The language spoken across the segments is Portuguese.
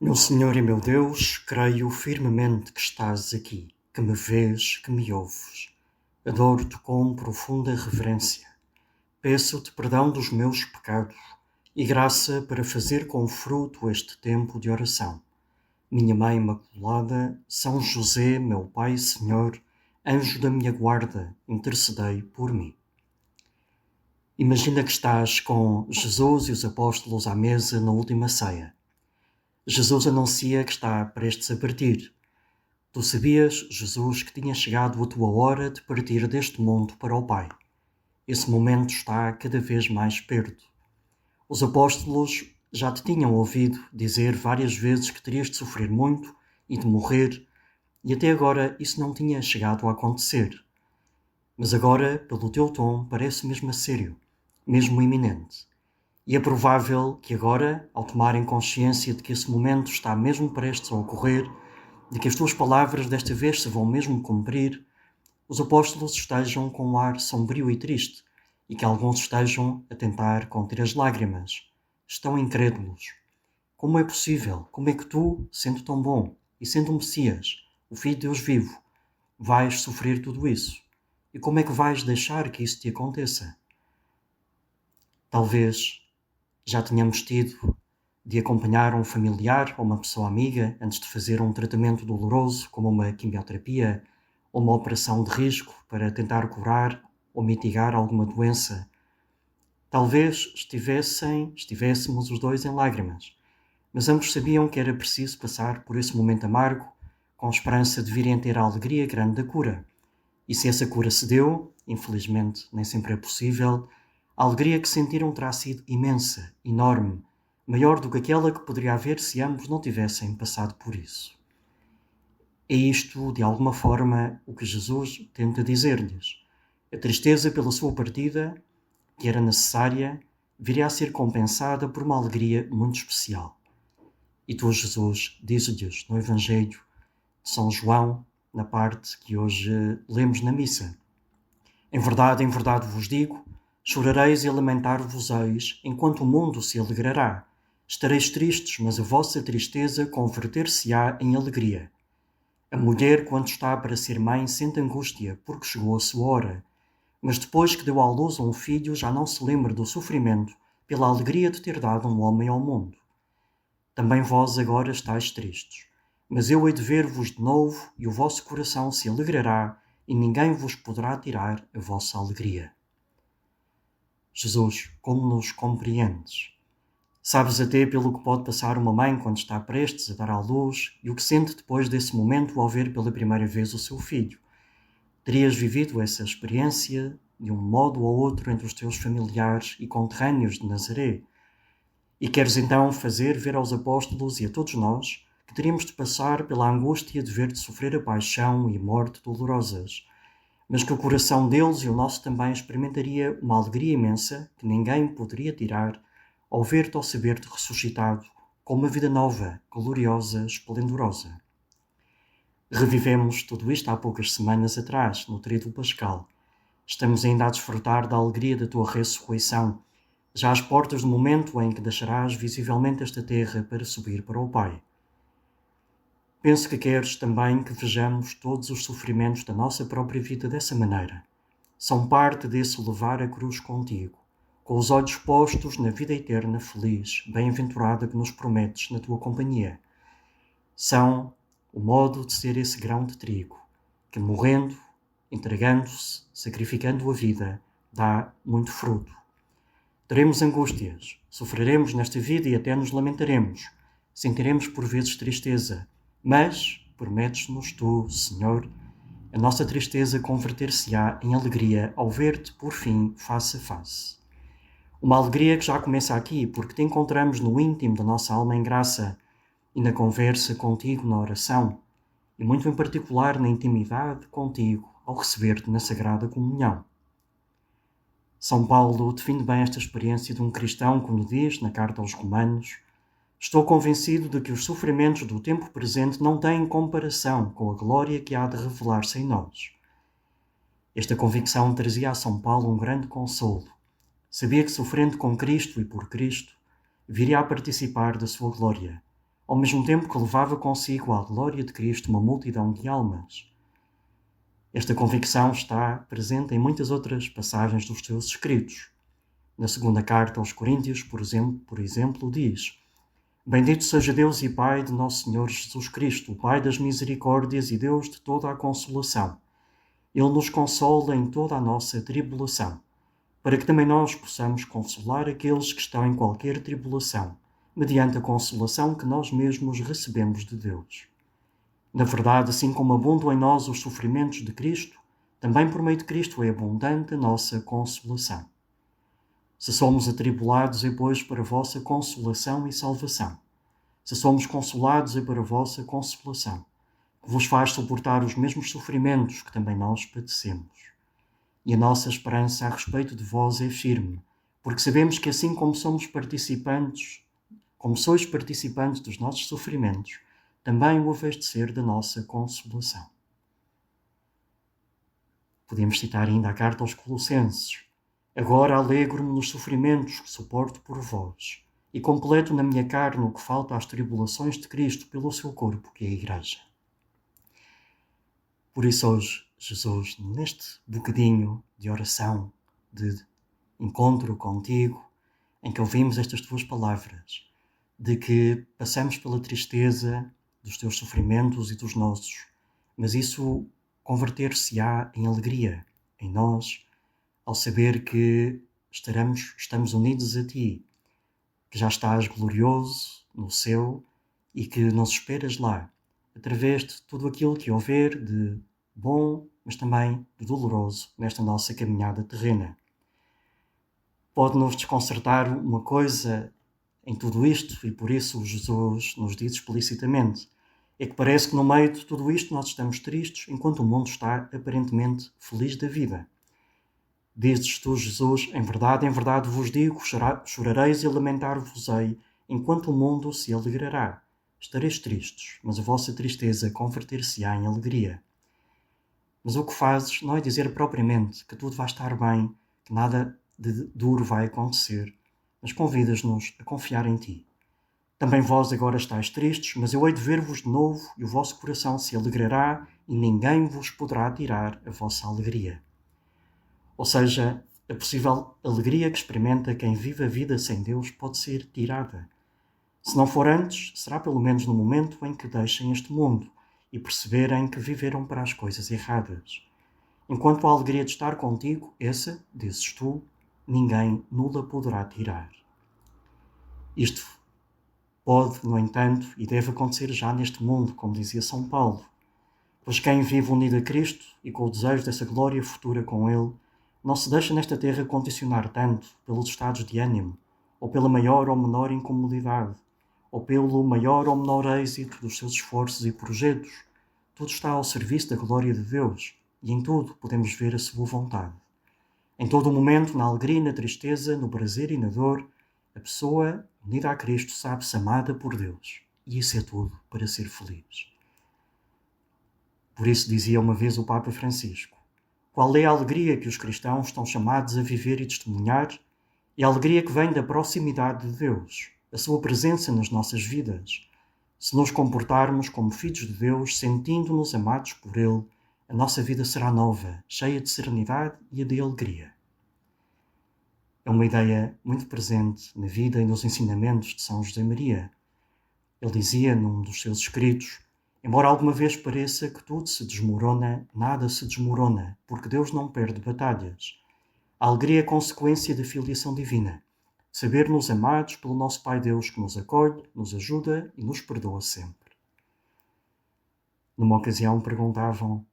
Meu Senhor e meu Deus, creio firmemente que estás aqui, que me vês, que me ouves. Adoro-te com profunda reverência. Peço-te perdão dos meus pecados e graça para fazer com fruto este tempo de oração. Minha Mãe Imaculada, São José, meu Pai e Senhor, anjo da minha guarda, intercedei por mim. Imagina que estás com Jesus e os apóstolos à mesa na última ceia. Jesus anuncia que está prestes a partir. Tu sabias, Jesus, que tinha chegado a tua hora de partir deste mundo para o Pai. Esse momento está cada vez mais perto. Os apóstolos já te tinham ouvido dizer várias vezes que terias de sofrer muito e de morrer, e até agora isso não tinha chegado a acontecer. Mas agora, pelo teu tom, parece mesmo a sério, mesmo iminente. E é provável que agora, ao tomarem consciência de que esse momento está mesmo prestes a ocorrer, de que as tuas palavras desta vez se vão mesmo cumprir, os apóstolos estejam com um ar sombrio e triste, e que alguns estejam a tentar conter as lágrimas. Estão incrédulos. Como é possível? Como é que tu, sendo tão bom e sendo um Messias, o Filho de Deus vivo, vais sofrer tudo isso? E como é que vais deixar que isso te aconteça? Talvez já tenhamos tido de acompanhar um familiar ou uma pessoa amiga antes de fazer um tratamento doloroso, como uma quimioterapia ou uma operação de risco para tentar curar ou mitigar alguma doença. Talvez estivéssemos os dois em lágrimas, mas ambos sabiam que era preciso passar por esse momento amargo, com esperança de virem ter a alegria grande da cura. E se essa cura se deu, infelizmente nem sempre é possível, a alegria que sentiram terá sido imensa, enorme, maior do que aquela que poderia haver se ambos não tivessem passado por isso. É isto, de alguma forma, o que Jesus tenta dizer-lhes. A tristeza pela sua partida, que era necessária, viria a ser compensada por uma alegria muito especial. E tu, Jesus, diz-lhes no Evangelho de São João, na parte que hoje lemos na missa: em verdade vos digo, chorareis e lamentar-vos-eis, enquanto o mundo se alegrará. Estareis tristes, mas a vossa tristeza converter-se-á em alegria. A mulher, quando está para ser mãe, sente angústia, porque chegou a sua hora. Mas depois que deu à luz a um filho, já não se lembra do sofrimento, pela alegria de ter dado um homem ao mundo. Também vós agora estáis tristes. Mas eu hei de ver-vos de novo, e o vosso coração se alegrará, e ninguém vos poderá tirar a vossa alegria. Jesus, como nos compreendes? Sabes até pelo que pode passar uma mãe quando está prestes a dar à luz e o que sente depois desse momento ao ver pela primeira vez o seu filho. Terias vivido essa experiência de um modo ou outro entre os teus familiares e conterrâneos de Nazaré. E queres então fazer ver aos apóstolos e a todos nós que teríamos de passar pela angústia de ver-te sofrer a paixão e morte dolorosas, mas que o coração deles e o nosso também experimentaria uma alegria imensa que ninguém poderia tirar ao ver-te ou saber-te ressuscitado com uma vida nova, gloriosa, esplendorosa. Revivemos tudo isto há poucas semanas atrás, no Tríduo Pascal. Estamos ainda a desfrutar da alegria da tua ressurreição, já às portas do momento em que deixarás visivelmente esta terra para subir para o Pai. Penso que queres também que vejamos todos os sofrimentos da nossa própria vida dessa maneira. São parte desse levar a cruz contigo, com os olhos postos na vida eterna feliz, bem-aventurada que nos prometes na tua companhia. São o modo de ser esse grão de trigo, que morrendo, entregando-se, sacrificando a vida, dá muito fruto. Teremos angústias, sofreremos nesta vida e até nos lamentaremos, sentiremos por vezes tristeza, mas prometes-nos tu, Senhor, a nossa tristeza converter-se-á em alegria ao ver-te, por fim, face a face. Uma alegria que já começa aqui, porque te encontramos no íntimo da nossa alma em graça e na conversa contigo na oração, e muito em particular na intimidade contigo ao receber-te na Sagrada Comunhão. São Paulo define bem esta experiência de um cristão quando diz, na carta aos Romanos: estou convencido de que os sofrimentos do tempo presente não têm comparação com a glória que há de revelar-se em nós. Esta convicção trazia a São Paulo um grande consolo. Sabia que, sofrendo com Cristo e por Cristo, viria a participar da sua glória, ao mesmo tempo que levava consigo à glória de Cristo uma multidão de almas. Esta convicção está presente em muitas outras passagens dos seus escritos. Na segunda carta aos Coríntios, por exemplo, diz: Bendito seja Deus e Pai de nosso Senhor Jesus Cristo, o Pai das misericórdias e Deus de toda a consolação. Ele nos consola em toda a nossa tribulação, para que também nós possamos consolar aqueles que estão em qualquer tribulação, mediante a consolação que nós mesmos recebemos de Deus. Na verdade, assim como abundam em nós os sofrimentos de Cristo, também por meio de Cristo é abundante a nossa consolação. Se somos atribulados, é pois para a vossa consolação e salvação. Se somos consolados, é para a vossa consolação, que vos faz suportar os mesmos sofrimentos que também nós padecemos. E a nossa esperança a respeito de vós é firme, porque sabemos que assim como sois participantes dos nossos sofrimentos, também o haveis de ser da nossa consolação. Podemos citar ainda a carta aos Colossenses. Agora alegro-me nos sofrimentos que suporto por vós, e completo na minha carne o que falta às tribulações de Cristo pelo seu corpo, que é a Igreja. Por isso hoje, Jesus, neste bocadinho de oração, de encontro contigo, em que ouvimos estas tuas palavras, de que passamos pela tristeza dos teus sofrimentos e dos nossos, mas isso converter-se-á em alegria em nós, ao saber que estamos unidos a ti, que já estás glorioso no céu e que nos esperas lá, através de tudo aquilo que houver de bom, mas também de doloroso nesta nossa caminhada terrena. Pode-nos desconcertar uma coisa em tudo isto, e por isso Jesus nos diz explicitamente, é que parece que no meio de tudo isto nós estamos tristes, enquanto o mundo está aparentemente feliz da vida. Dizes tu, Jesus, em verdade vos digo, chorareis e lamentar-vos-ei, enquanto o mundo se alegrará. Estareis tristes, mas a vossa tristeza converter-se-á em alegria. Mas o que fazes não é dizer propriamente que tudo vai estar bem, que nada de duro vai acontecer, mas convidas-nos a confiar em ti. Também vós agora estáis tristes, mas eu hei de ver-vos de novo, e o vosso coração se alegrará, e ninguém vos poderá tirar a vossa alegria. Ou seja, a possível alegria que experimenta quem vive a vida sem Deus pode ser tirada. Se não for antes, será pelo menos no momento em que deixem este mundo e perceberem que viveram para as coisas erradas. Enquanto a alegria de estar contigo, essa, dizes tu, ninguém nula poderá tirar. Isto pode, no entanto, e deve acontecer já neste mundo, como dizia São Paulo, pois quem vive unido a Cristo e com o desejo dessa glória futura com Ele, não se deixa nesta terra condicionar tanto pelos estados de ânimo, ou pela maior ou menor incomodidade, ou pelo maior ou menor êxito dos seus esforços e projetos. Tudo está ao serviço da glória de Deus, e em tudo podemos ver a sua vontade. Em todo o momento, na alegria e na tristeza, no prazer e na dor, a pessoa, unida a Cristo, sabe-se amada por Deus, e isso é tudo para ser feliz. Por isso dizia uma vez o Papa Francisco: qual é a alegria que os cristãos estão chamados a viver e testemunhar? É a alegria que vem da proximidade de Deus, a sua presença nas nossas vidas. Se nos comportarmos como filhos de Deus, sentindo-nos amados por Ele, a nossa vida será nova, cheia de serenidade e de alegria. É uma ideia muito presente na vida e nos ensinamentos de São José Maria. Ele dizia num dos seus escritos: embora alguma vez pareça que tudo se desmorona, nada se desmorona, porque Deus não perde batalhas. A alegria é consequência da filiação divina, saber-nos amados pelo nosso Pai Deus que nos acolhe, nos ajuda e nos perdoa sempre. Numa ocasião perguntavam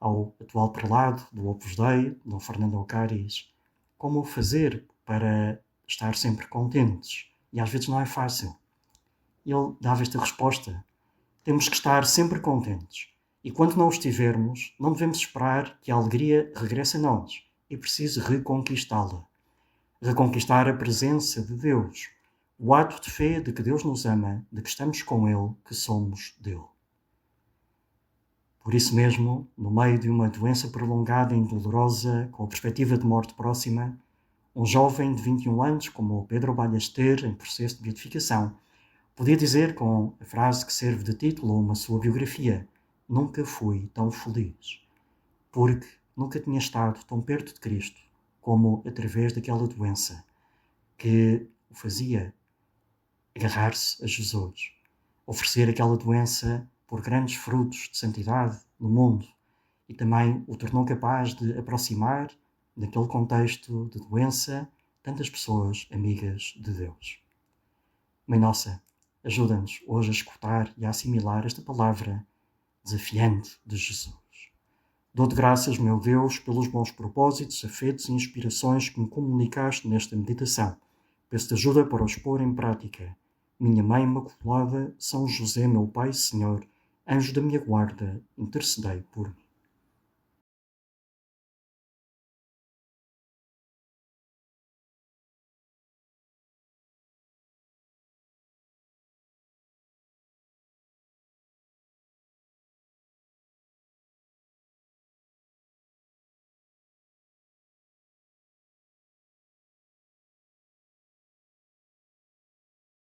ao atual prelado do Opus Dei, Dom Fernando Ocáriz, como fazer para estar sempre contentes. E às vezes não é fácil. Ele dava esta resposta: temos que estar sempre contentes. E quando não estivermos, não devemos esperar que a alegria regresse a nós. É preciso reconquistá-la. Reconquistar a presença de Deus. O ato de fé de que Deus nos ama, de que estamos com Ele, que somos dele. Por isso mesmo, no meio de uma doença prolongada e dolorosa, com a perspectiva de morte próxima, um jovem de 21 anos, como o Pedro Ballester, em processo de beatificação, Podia dizer, com a frase que serve de título a uma sua biografia, nunca fui tão feliz, porque nunca tinha estado tão perto de Cristo como através daquela doença que o fazia agarrar-se a Jesus, oferecer aquela doença por grandes frutos de santidade no mundo e também o tornou capaz de aproximar, naquele contexto de doença, tantas pessoas amigas de Deus. Mãe Nossa, ajuda-nos hoje a escutar e a assimilar esta palavra desafiante de Jesus. Dou-te graças, meu Deus, pelos bons propósitos, afetos e inspirações que me comunicaste nesta meditação. Peço-te ajuda para os pôr em prática. Minha Mãe Imaculada, São José, meu Pai e Senhor, anjo da minha guarda, intercedei por mim.